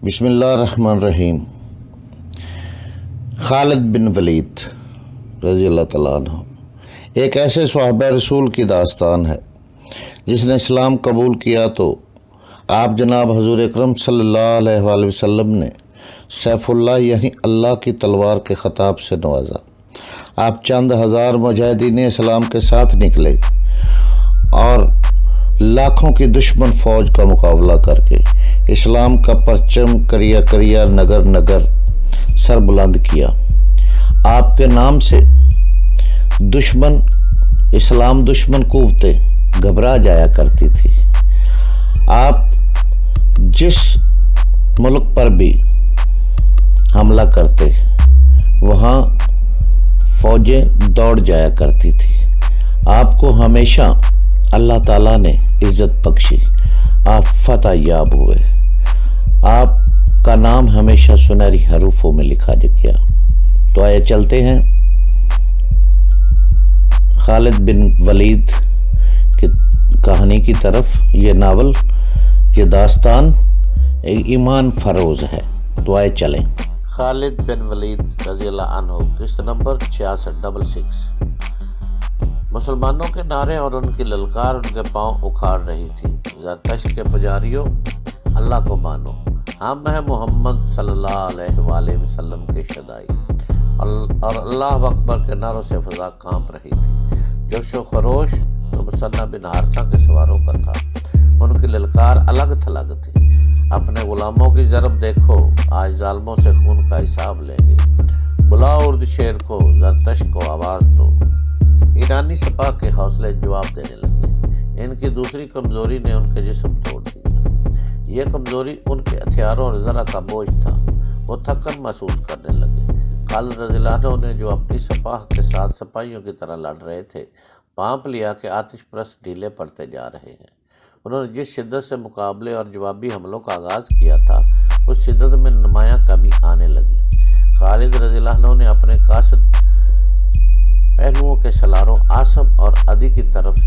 بسم اللہ الرحمن الرحیم۔ خالد بن ولید رضی اللہ تعالیٰ عنہ ایک ایسے صحابہ رسول کی داستان ہے جس نے اسلام قبول کیا تو آپ جناب حضور اکرم صلی اللہ علیہ وآلہ وسلم نے سیف اللہ یعنی اللہ کی تلوار کے خطاب سے نوازا۔ آپ چند ہزار مجاہدین اسلام کے ساتھ نکلے اور لاکھوں کی دشمن فوج کا مقابلہ کر کے اسلام کا پرچم کریا کریا نگر نگر سر بلند کیا۔ آپ کے نام سے اسلام دشمن قوتیں گھبرا جایا کرتی تھی۔ آپ جس ملک پر بھی حملہ کرتے وہاں فوجیں دوڑ جایا کرتی تھی۔ آپ کو ہمیشہ اللہ تعالیٰ نے عزت بخشی، آپ فتح یاب ہوئے، آپ کا نام ہمیشہ سنہری حروفوں میں لکھا گیا۔ تو آئے چلتے ہیں خالد بن ولید کی کہانی کی طرف۔ یہ ناول، یہ داستان ایک ایمان فروز ہے۔ تو آئے چلیں۔ خالد بن ولید رضی اللہ عنہ، قسط نمبر 6666۔ مسلمانوں کے نعرے اور ان کی للکار ان کے پاؤں اکھاڑ رہی تھی۔ زرتشت کے پجاریوں، اللہ کو مانو، ہم ہیں محمد صلی اللہ علیہ وآلہ وسلم کے شدائی، اور اللہ اکبر کے نعروں سے فضا کانپ رہی تھی۔ جوش و خروش تو مثنہ بن حارثہ کے سواروں کا تھا۔ ان کی للکار الگ تھلگ تھی، اپنے غلاموں کی ضرب دیکھو، آج ظالموں سے خون کا حساب لیں گے، بلاؤ ارد شیر کو، زرتشت کو آواز دو۔ ایرانی سپاہ کے حوصلے جواب دینے لگے۔ ان کی دوسری کمزوری نے ان کے جسم توڑ دیا۔ یہ کمزوری ان کے ہتھیاروں اور زرہ کا بوجھ تھا۔ وہ تھکن محسوس کرنے لگے۔ خالد رضی اللہ عنہ نے جو اپنی سپاہ کے ساتھ سپاہیوں کی طرح لڑ رہے تھے، پانپ لیا کہ آتش پرست ڈھیلے پڑتے جا رہے ہیں۔ انہوں نے جس شدت سے مقابلے اور جوابی حملوں کا آغاز کیا تھا، اس شدت میں نمایاں کمی آنے لگی۔ خالد رضی اللہ عنہ نے اپنے قاصد پہلوؤں کے سلاروں عاصم اور عدی کی طرف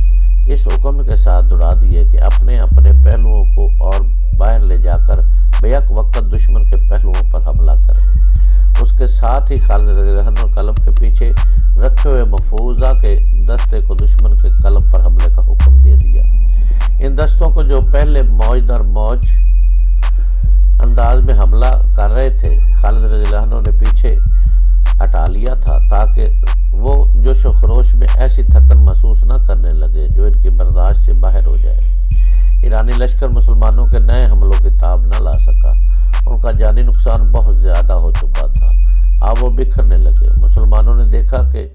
اس حکم کے ساتھ دوڑا دیے کہ اپنے اپنے پہلوؤں کو اور باہر لے جا کر بیک وقت دشمن کے پہلوؤں پر حملہ کریں۔ اس کے ساتھ ہی خالد رضی اللہ عنہ قلب کے پیچھے رکھے ہوئے محفوظہ کے دستے کو دشمن کے قلب پر حملے کا حکم دے دیا۔ ان دستوں کو جو پہلے موج در موج انداز میں حملہ کر رہے تھے، خالد رضی اللہ عنہ نے پیچھے ہٹا لیا تھا تاکہ وہ جوش و خروش میں ایسی تھکن محسوس نہ کرنے لگے جو ان کی برداشت سے باہر ہو جائے۔ ایرانی لشکر مسلمانوں کے نئے حملوں کی تاب نہ لا سکا۔ ان کا جانی نقصان بہت زیادہ ہو چکا تھا۔ اب وہ بکھرنے لگے۔ مسلمانوں نے دیکھا کہ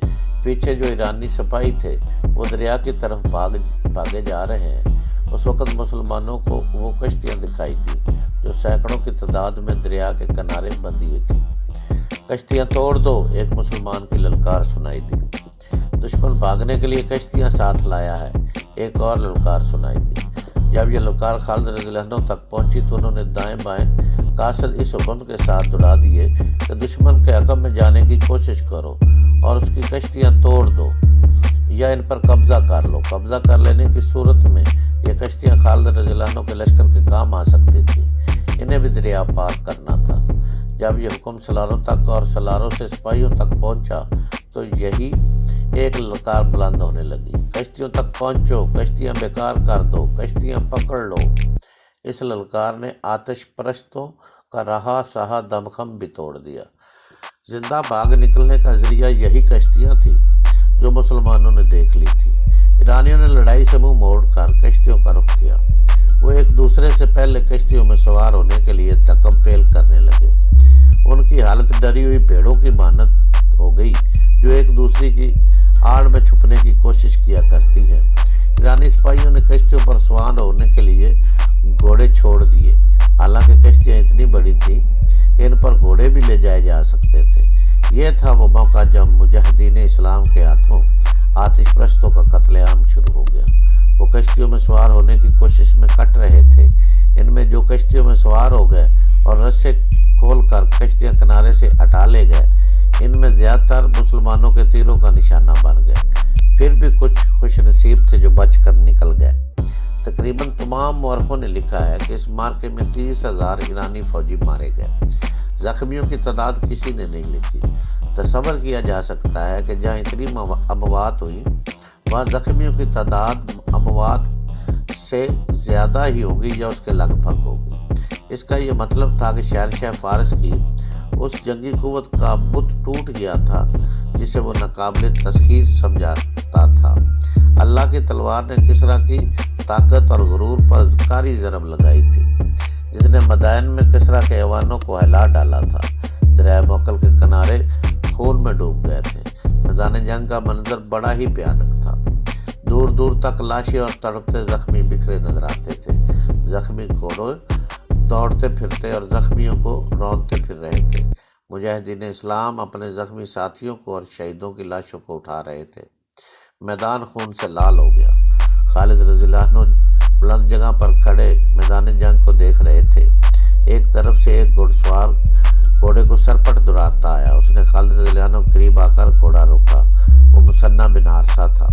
پیچھے جو ایرانی سپاہی تھے وہ دریا کی طرف بھاگے جا رہے ہیں۔ اس وقت مسلمانوں کو وہ کشتیاں دکھائی دی جو سینکڑوں کی تعداد میں دریا کے کنارے بندھی ہوئی تھی۔ کشتیاں توڑ دو، ایک مسلمان کی للکار سنائی دی۔ دشمن بھاگنے کے لیے کشتیاں ساتھ لایا ہے، ایک اور للکار سنائی دی۔ جب یہ للکار خالد رضی اللہ عنہ تک پہنچی تو انہوں نے دائیں بائیں قاصد اس حکم کے ساتھ دوڑا دیے کہ دشمن کے عقب میں جانے کی کوشش کرو اور اس کی کشتیاں توڑ دو یا ان پر قبضہ کر لو۔ قبضہ کر لینے کی صورت میں یہ کشتیاں خالد رضی اللہ عنہ کے لشکر کے کام آ سکتی تھی۔ انہیں بھی دریا پار کرنا تھا۔ جب یہ حکم سلاروں تک اور سلاروں سے سپاہیوں تک پہنچا تو یہی ایک للکار بلند ہونے لگی، کشتیوں تک پہنچو، کشتیاں بیکار کر دو، کشتیاں پکڑ لو۔ اس للکار نے آتش پرستوں کا رہا سہا دمخم بھی توڑ دیا۔ زندہ بھاگ نکلنے کا ذریعہ یہی کشتیاں تھیں جو مسلمانوں نے دیکھ لی تھی۔ ایرانیوں نے لڑائی سے منہ موڑ کر کشتیوں کا رخ کیا۔ وہ ایک دوسرے سے پہلے کشتیوں میں سوار ہونے کے لیے تکم پیل کرنے لگے۔ ان کی حالت ڈری ہوئی بھیڑوں کی مانند ہو گئی جو ایک دوسرے کی آڑ میں چھپنے کی کوشش کیا کرتی ہے۔ ایرانی سپاہیوں نے کشتیوں پر سوار ہونے کے لیے گھوڑے چھوڑ دیے، حالانکہ کشتیاں اتنی بڑی تھیں کہ ان پر گھوڑے بھی لے جائے جا سکتے تھے۔ یہ تھا وہ موقع جب مجاہدین اسلام کے ہاتھوں آتش پرستوں کا قتل عام شروع ہو گیا۔ وہ کشتیوں میں سوار ہونے کی کوشش میں کٹ رہے تھے۔ ان میں جو کشتیوں میں سوار ہو گئے اور رسے کھول کر کشتیاں کنارے سے ہٹا لے گئے، ان میں زیادہ تر مسلمانوں کے تیروں کا نشانہ بن گئے۔ پھر بھی کچھ خوش نصیب تھے جو بچ کر نکل گئے۔ تقریباً تمام مورخوں نے لکھا ہے کہ اس مارکے میں 30,000 ایرانی فوجی مارے گئے۔ زخمیوں کی تعداد کسی نے نہیں لکھی۔ تصور کیا جا سکتا ہے کہ جہاں اتنی اموات ہوئی وہاں زخمیوں کی تعداد اموات سے زیادہ ہی ہوگی یا اس کے لگ بھگ ہوگی۔ اس کا یہ مطلب تھا کہ شہنشاہ فارس کی اس جنگی قوت کا بت ٹوٹ گیا تھا جسے وہ ناقابل تسخیر سمجھاتا تھا۔ اللہ کی تلوار نے کسریٰ کی طاقت اور غرور پر کاری ضرب لگائی تھی، جس نے مدائن میں کسریٰ کے ایوانوں کو ہلا ڈالا تھا۔ دریائے موکل کے کنارے خون میں ڈوب گئے تھے۔ میدان جنگ کا منظر بڑا ہی بھیانک تھا۔ دور دور تک لاشیں اور تڑپتے زخمی بکھرے نظر آتے تھے۔ زخمی گھوڑے دوڑتے پھرتے اور زخمیوں کو روندتے پھر رہے تھے۔ مجاہدین اسلام اپنے زخمی ساتھیوں کو اور شہیدوں کی لاشوں کو اٹھا رہے تھے۔ میدان خون سے لال ہو گیا۔ خالد رضی اللہ عنہ بلند جگہ پر کھڑے میدان جنگ کو دیکھ رہے تھے۔ ایک طرف سے ایک گھوڑ سوار گھوڑے کو سرپٹ دوڑاتا آیا۔ اس نے خالد رضی اللہ عنہ کے قریب آ کر گھوڑا روکا۔ وہ مثنیٰ بن حارثہ تھا۔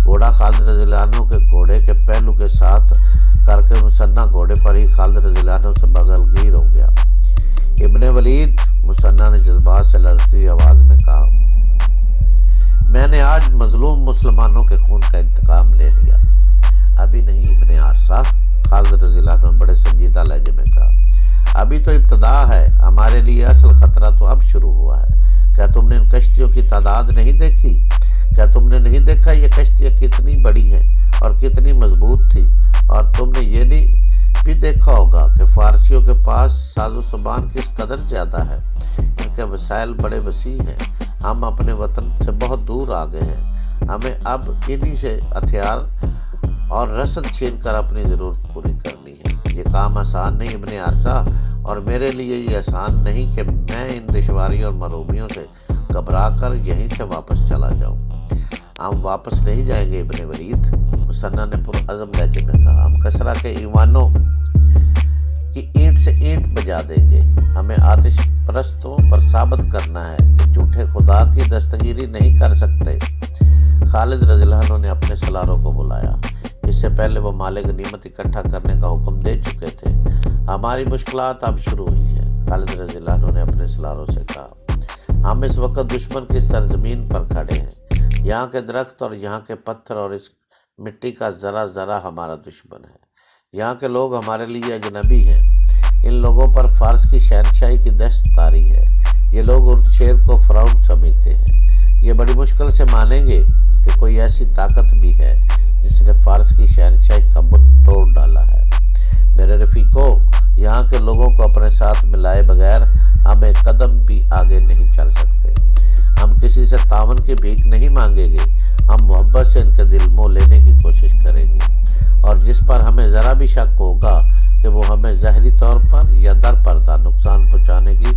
گھوڑا خالد رضی اللہ عنہ کے گھوڑے کے پہلو کے ساتھ کر کے مثنیٰ گھوڑے پر ہی خالد رضی اللہ عنہ سے بغل گیر ہو گیا۔ ابن ولید، مثنیٰ نے جذبات سے لرزتی آواز میں کہا، میں نے آج مظلوم مسلمانوں کے خون کا انتقام لے لیا۔ ابھی نہیں ابن حارثہ، خالد رضی اللہ عنہ بڑے سنجیدہ لہجے میں کہا، ابھی تو ابتدا ہے، ہمارے لیے اصل خطرہ تو اب شروع ہوا ہے۔ کیا تم نے ان کشتیوں کی تعداد نہیں دیکھی؟ کیا تم نے نہیں دیکھا یہ کشتیاں کتنی بڑی ہیں اور کتنی مضبوط تھی؟ اور تم نے یہ نہیں بھی دیکھا ہوگا کہ فارسیوں کے پاس ساز و سامان کس قدر زیادہ ہے۔ ان کے وسائل بڑے وسیع ہیں۔ ہم اپنے وطن سے بہت دور آ گئے ہیں۔ ہمیں اب انہی سے ہتھیار اور رسد چھین کر اپنی ضرورت پوری کرنی ہے۔ یہ کام آسان نہیں ابن حارثہ، اور میرے لیے یہ آسان نہیں کہ میں ان دشواریوں اور مرومیوں سے گھبرا کر یہیں سے واپس چلا جاؤں۔ ہم واپس نہیں جائیں گے ابن ولید، مثنیٰ نے پرعزم لہجے میں کہا۔ ہم کسریٰ کے ایوانوں کی اینٹ سے اینٹ بجا دیں گے۔ ہمیں آتش پرستوں پر ثابت کرنا ہے کہ جھوٹے خدا کی دستگیری نہیں کر سکتے۔ خالد رضی اللہ عنہ نے اپنے سالاروں کو بلایا۔ اس سے پہلے وہ مال غنیمت اکٹھا کرنے کا حکم دے چکے تھے۔ ہماری مشکلات اب شروع ہوئی ہیں، خالد رضی اللہ عنہ نے اپنے سالاروں سے کہا۔ ہم اس وقت دشمن کی سرزمین پر کھڑے ہیں۔ یہاں کے درخت اور یہاں کے پتھر اور اس مٹی کا ذرہ ذرہ ہمارا دشمن ہے۔ یہاں کے لوگ ہمارے لیے اجنبی ہیں۔ ان لوگوں پر فارس کی شہنشاہی کی دست طاری ہے۔ یہ لوگ ارد شیر کو فرعون سمجھتے ہیں۔ یہ بڑی مشکل سے مانیں گے کہ کوئی ایسی طاقت بھی ہے جس نے فارس کی شہنشاہی کا بت توڑ ڈالا ہے۔ میرے رفیقو، یہاں کے لوگوں کو اپنے ساتھ ملائے بغیر ہم ایک قدم بھی آگے نہیں چل سکتے۔ ہم کسی سے تعاون کی بھیک نہیں مانگیں گے۔ ہم محبت سے ان کے دل موہ لینے کی کوشش کریں گے، اور جس پر ہمیں ذرا بھی شک ہوگا کہ وہ ہمیں ظاہری طور پر یا در پردہ نقصان پہنچانے کی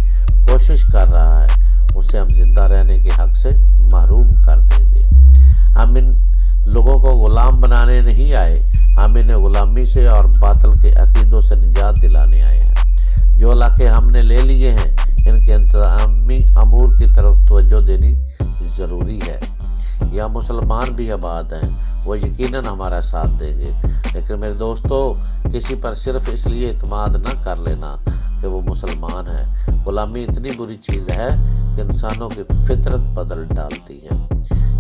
کوشش کر رہا ہے، اسے ہم زندہ رہنے کے حق سے محروم کر دیں گے۔ ہم ان لوگوں کو غلام بنانے نہیں آئے، ہم انہیں غلامی سے اور باطل کے عقیدوں سے نجات دلانے آئے ہیں۔ جو علاقے ہم نے لے لیے ہیں ان کے انتظامی امور کی طرف توجہ دینی ضروری ہے۔ یہاں مسلمان بھی آباد ہیں، وہ یقیناً ہمارا ساتھ دیں گے، لیکن میرے دوستو، کسی پر صرف اس لیے اعتماد نہ کر لینا کہ وہ مسلمان ہے۔ غلامی اتنی بری چیز ہے کہ انسانوں کی فطرت بدل ڈالتی ہے۔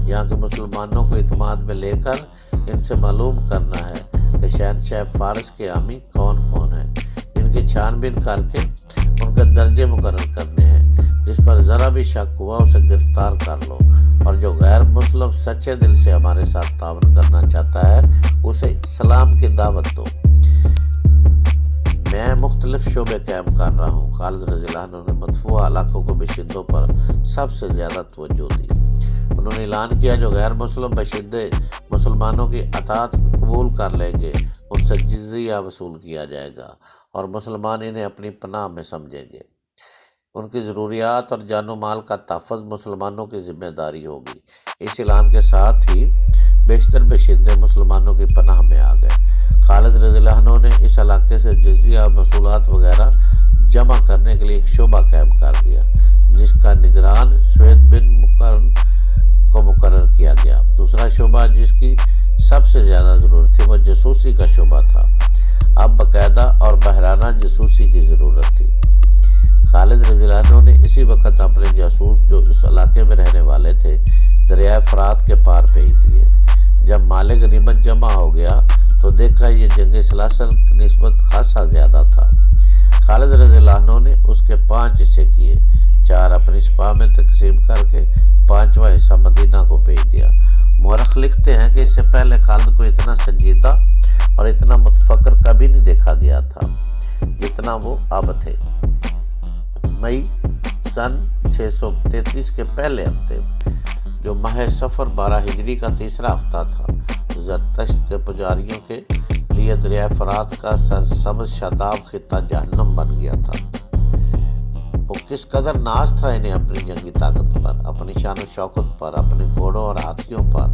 یہاں کے مسلمانوں کو اعتماد میں لے کر ان سے معلوم کرنا ہے کہ شہنشاہ فارس کے حامی کون کون ہیں۔ ان کی چھان بین کر کے ان کے درجے مقرر کرنے ہیں۔ جس پر ذرا بھی شک ہوا اسے گرفتار کر لو، اور جو غیر مسلم سچے دل سے ہمارے ساتھ تعاون کرنا چاہتا ہے اسے اسلام کی دعوت دو۔ میں مختلف شعبے قائم کر رہا ہوں۔ خالد رضی اللہ عنہ نے مدفوع علاقوں کو باشندوں پر سب سے زیادہ توجہ دی۔ انہوں نے اعلان کیا جو غیر مسلم باشندے مسلمانوں کی اطاعت قبول کر لیں گے ان سے جزیہ وصول کیا جائے گا، اور مسلمان انہیں اپنی پناہ میں سمجھیں گے۔ ان کی ضروریات اور جان و مال کا تحفظ مسلمانوں کی ذمہ داری ہوگی۔ اس اعلان کے ساتھ ہی بیشتر باشندے مسلمانوں کی پناہ میں آ گئے۔ خالد رضی اللہ عنہ نے اس علاقے سے جزیہ محصولات وغیرہ جمع کرنے کے لیے ایک شعبہ قائم کر دیا، جس کا نگران سوید بن مقرن کو مقرر کیا گیا۔ دوسرا شعبہ جس کی سب سے زیادہ ضرورت تھی وہ جاسوسی کا شعبہ تھا۔ اب باقاعدہ اور بحرانہ جاسوسی کی ضرورت تھی۔ خالد رضی اللہ عنہ نے اسی وقت اپنے جاسوس جو اس علاقے میں رہنے والے تھے دریائے فرات کے پار بھیج دیے۔ جب مال غنیمت جمع ہو گیا تو دیکھا یہ جنگ سلاسل کی نسبت خاصا زیادہ تھا۔ خالد رضی اللہ عنہ نے اس کے 5 حصے کیے، 4 اپنی سپاہ میں تقسیم کر کے 5واں حصہ مدینہ کو بھیج دیا۔ مورخ لکھتے ہیں کہ اس سے پہلے خالد کو اتنا سنجیدہ اور اتنا متفکر کبھی نہیں دیکھا گیا تھا جتنا وہ اب تھے۔ مئی سن 633 کے پہلے ہفتے جو ماہ صفر 12 ہجری کا تیسرا ہفتہ تھا، زرتشت کے پجاریوں کے لیے دریائے فرات کا سرسبز شاداب خطہ جہنم بن گیا تھا۔ وہ کس قدر ناز تھا انہیں اپنی جنگی طاقت پر، اپنی شان و شوکت پر، اپنے گھوڑوں اور ہاتھیوں پر۔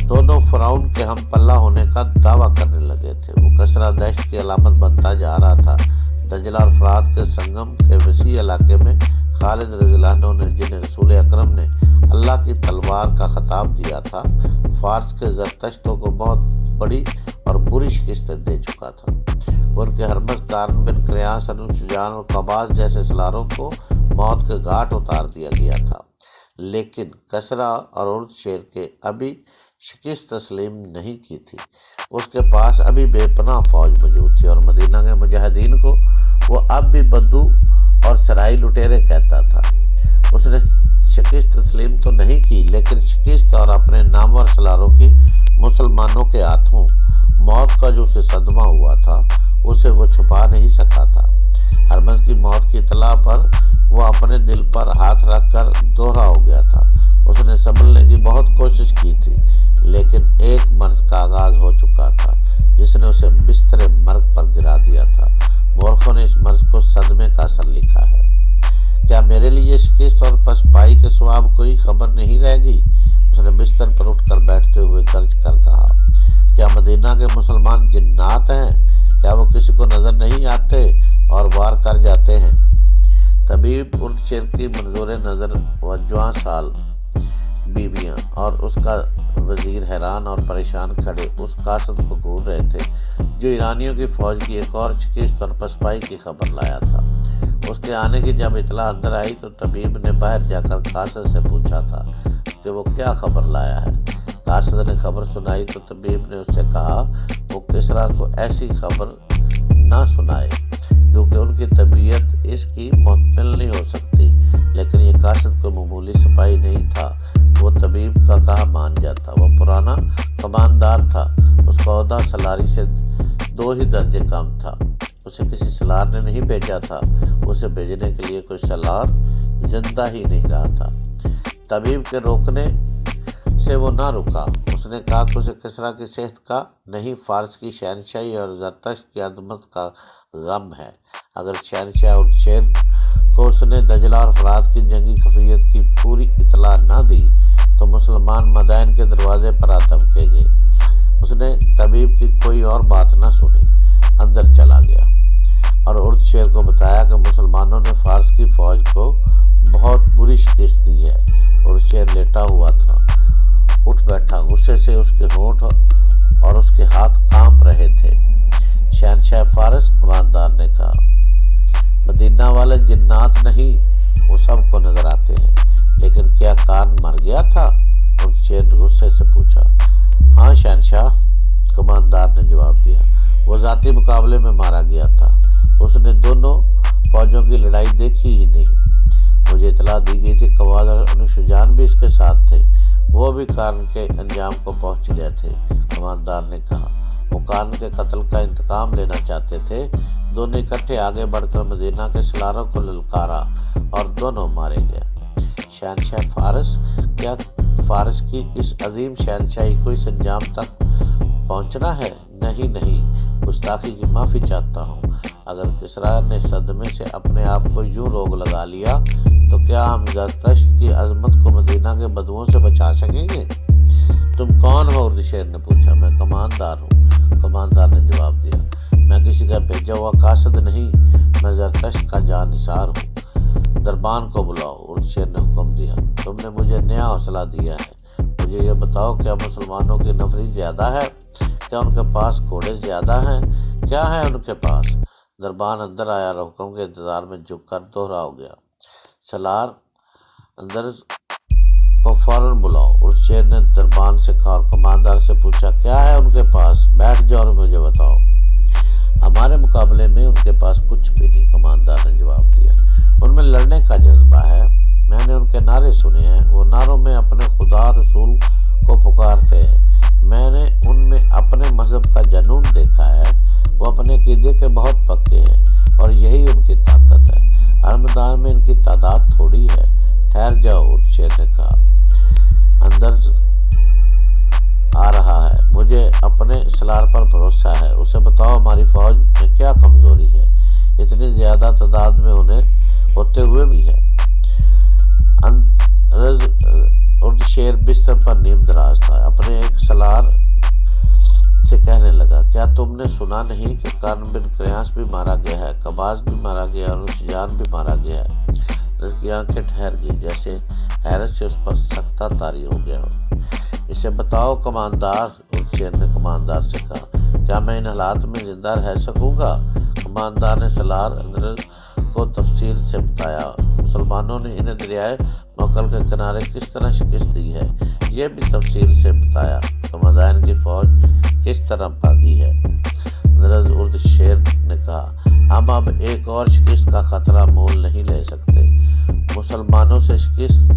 دونوں فرعون کے ہم پلہ ہونے کا دعویٰ کرنے لگے تھے۔ وہ کسرہ دہشت کی علامت بنتا جا رہا تھا۔ دجلہ اور فرات کے سنگم کے وسیع علاقے میں خالد رضی اللہ عنہ نے جنہیں رسول اکرم نے اللہ کی تلوار کا خطاب دیا تھا، فارس کے زرتشتوں کو بہت بڑی اور بری شکست دے چکا تھا۔ ان کے ہرمز کارن بن قریاس، انوشجان اور قباس جیسے سلاروں کو موت کے گھاٹ اتار دیا گیا تھا، لیکن کسرہ اور ارد شیر کے ابھی شکست تسلیم نہیں کی تھی۔ اس کے پاس ابھی بے پناہ فوج موجود تھی اور مدینہ کے مجاہدین کو وہ اب بھی بدو اور سرائی لٹیرے کہتا تھا۔ اس نے شکست تسلیم تو نہیں کی، لیکن شکست اور اپنے نامور سلاروں کی مسلمانوں کے ہاتھوں موت کا جو اسے صدمہ ہوا تھا اسے وہ چھپا نہیں سکا تھا۔ ہرمز کی موت کی اطلاع پر وہ اپنے دل پر ہاتھ رکھ کر دوہرا ہو گیا تھا۔ اس نے سنبھلنے کی بہت کوشش کی تھی، لیکن ایک مرض کا آغاز ہو چکا تھا جس نے اسے بستر مرگ پر گرا دیا تھا۔ مورخوں نے اس مرض کو صدمے کا اثر لکھا ہے۔ کیا میرے لیے شکست اور پسپائی کے سوا کوئی خبر نہیں رہ گئی؟ اس نے بستر پر اٹھ کر بیٹھتے ہوئے گرج کر کہا۔ کیا مدینہ کے مسلمان جنات ہیں؟ کیا وہ کسی کو نظر نہیں آتے اور وار کر جاتے ہیں؟ طبیب ارد شیر کی منظور نظر و جوان سال بیویاں اور اس کا وزیر حیران اور پریشان کھڑے اس قاصد کو گھور رہے تھے جو ایرانیوں کی فوج کی ایک اور شکست اور پسپائی کی خبر لایا تھا۔ اس کے آنے کی جب اطلاع اندر آئی تو طبیب نے باہر جا کر قاصد سے پوچھا تھا کہ وہ کیا خبر لایا ہے۔ قاصد نے خبر سنائی تو طبیب نے اس سے کہا وہ کسریٰ کو ایسی خبر نہ سنائے کیونکہ ان کی طبیعت اس کی محتمل نہیں ہو سکتی، لیکن یہ قاصد کوئی معمولی سپاہی نہیں تھا۔ وہ طبیب کا کہا مان جاتا۔ وہ پرانا کماندار تھا، اس کا عہدہ سلاری سے 2 ہی درجے کم تھا۔ اسے کسی سلار نے نہیں بھیجا تھا، اسے بھیجنے کے لیے کوئی سلار زندہ ہی نہیں رہا تھا۔ طبیب کے روکنے سے وہ نہ رکا۔ اس نے کہا کہ اسے کسریٰ کی صحت کا نہیں، فارس کی شہنشاہی اور زرتشت کی عظمت کا غم ہے۔ اگر شہنشاہ ارد شیر کو اس نے دجلہ اور فرات کی جنگی خفیت کی پوری اطلاع نہ دی تو مسلمان مدائن کے دروازے پر آ دھمکے گئے۔ اس نے طبیب کی کوئی اور بات نہ سنی، اندر چلا گیا اور ارد شیر کو بتایا کہ مسلمانوں نے فارس کی فوج کو بہت بری شکست دی ہے۔ ارد شیر لیٹا ہوا تھا، اٹھ بیٹھا، غصے سے اس کے ہونٹ اور اس کے ہاتھ کانپ رہے تھے۔ شہنشاہ فارس کماندار نے کہا، مدینہ والے جنات نہیں، وہ سب کو نظر آتے ہیں، لیکن کیا کان مر گیا تھا؟ ارد شیر نے غصے سے پوچھا۔ ہاں شہنشاہ، کماندار نے جواب دیا، وہ ذاتی مقابلے میں مارا گیا تھا۔ اس نے دونوں فوجوں کی لڑائی دیکھی ہی نہیں۔ مجھے اطلاع دی گئی تھی قواز اور انوشجان بھی اس کے ساتھ تھے، وہ بھی کارن کے انجام کو پہنچ گئے تھے۔ کماندار نے کہا، وہ کارن کے قتل کا انتقام لینا چاہتے تھے۔ دونوں اکٹھے آگے بڑھ کر مدینہ کے سلاروں کو للکارا اور دونوں مارے گئے۔ شہنشاہ فارس، کیا فارس کی اس عظیم شہنشاہی کو اس انجام تک پہنچنا ہے؟ نہیں، گستاخی کی معافی چاہتا ہوں۔ اگر کسریٰ نے صدمے سے اپنے آپ کو یوں روگ لگا لیا تو کیا ہم زرتشت کی عظمت کو مدینہ کے بدوؤں سے بچا سکیں گے؟ تم کون ہو؟ ارد شیر نے پوچھا۔ میں کماندار ہوں، کماندار نے جواب دیا۔ میں کسی کا بھیجا ہوا قاصد نہیں، میں زرتشت کا جانثار ہوں۔ دربان کو بلاؤ، ارد شیر نے حکم دیا۔ تم نے مجھے نیا حوصلہ دیا ہے، مجھے یہ بتاؤ کیا مسلمانوں کی نفری زیادہ ہے؟ کیا ان کے پاس گھوڑے زیادہ ہیں؟ کیا ہے ان کے پاس؟ دربان اندر آیا اور حکم کے انتظار میں جھک کر دوہرا ہو گیا۔ سالار اندر کو فوراً بلاؤ۔ اس شیر نے دربان سے کہا اور کماندار سے پوچھا کیا ہے ان کے پاس؟ بیٹھ جاؤ اور مجھے بتاؤ۔ ہمارے مقابلے میں ان کے پاس کچھ بھی نہیں، کماندار نے جواب دیا۔ ان میں لڑنے کا جذبہ ہے، میں نے ان کے نعرے سنے ہیں، وہ نعروں میں اپنے خدا رسول کو پکارتے ہیں۔ میں نے ان میں اپنے مذہب کا جنون دیکھا ہے، وہ اپنے عقیدے کے بہت پکے ہیں اور یہی ان کی طاقت ہے۔ ہر میدان میں ان کی تعداد تھوڑی ہے۔ ٹھہر جاؤ، اس شیر نے کہا، اندر آ رہا ہے، مجھے اپنے سالار پر بھروسہ ہے، اسے بتاؤ ہماری فوج میں کیا کمزوری ہے، اتنی زیادہ تعداد میں انہیں ہوتے ہوئے بھی ہے۔ ارد شیر بستر پر نیم دراز تھا، اپنے ایک سالار سے کہنے لگا کیا تم نے سنا نہیں کہ قرن بن قیاس بھی مارا گیا ہے، قباز بھی مارا گیا اور رشجان بھی مارا گیا ہے؟ رض کی آنکھیں ٹھہر گئی، جیسے حیرت سے اس پر سکتہ طاری ہو گیا ہو۔ اسے بتاؤ کماندار، اس شیر نے کماندار سے کہا، کیا میں ان حالات میں زندہ رہ سکوں گا؟ کماندار نے سالار اندرز کو تفصیل سے بتایا۔ مسلمانوں نے انہیں دریائے موکل کے کنارے کس طرح شکست دی ہے یہ بھی تفصیل سے بتایا۔ مدائن کی فوج کس طرح بھاگی ہے۔ اندرز ارد شیر نے کہا، ہم اب ایک اور شکست کا خطرہ مول نہیں لے سکتے۔ مسلمانوں سے شکست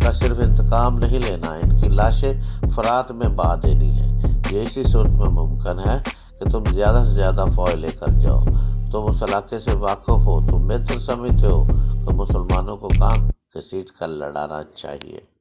کا صرف انتقام نہیں لینا، ان کی لاشیں فرات میں بہا دینی ہے۔ یہ اسی صورت میں ممکن ہے کہ تم زیادہ سے زیادہ فوج لے کر جاؤ۔ تم اس علاقے سے واقف ہو، تم بہتر سمجھتے ہو کہ مسلمانوں کو کہاں گھسیٹ کر لڑانا چاہیے۔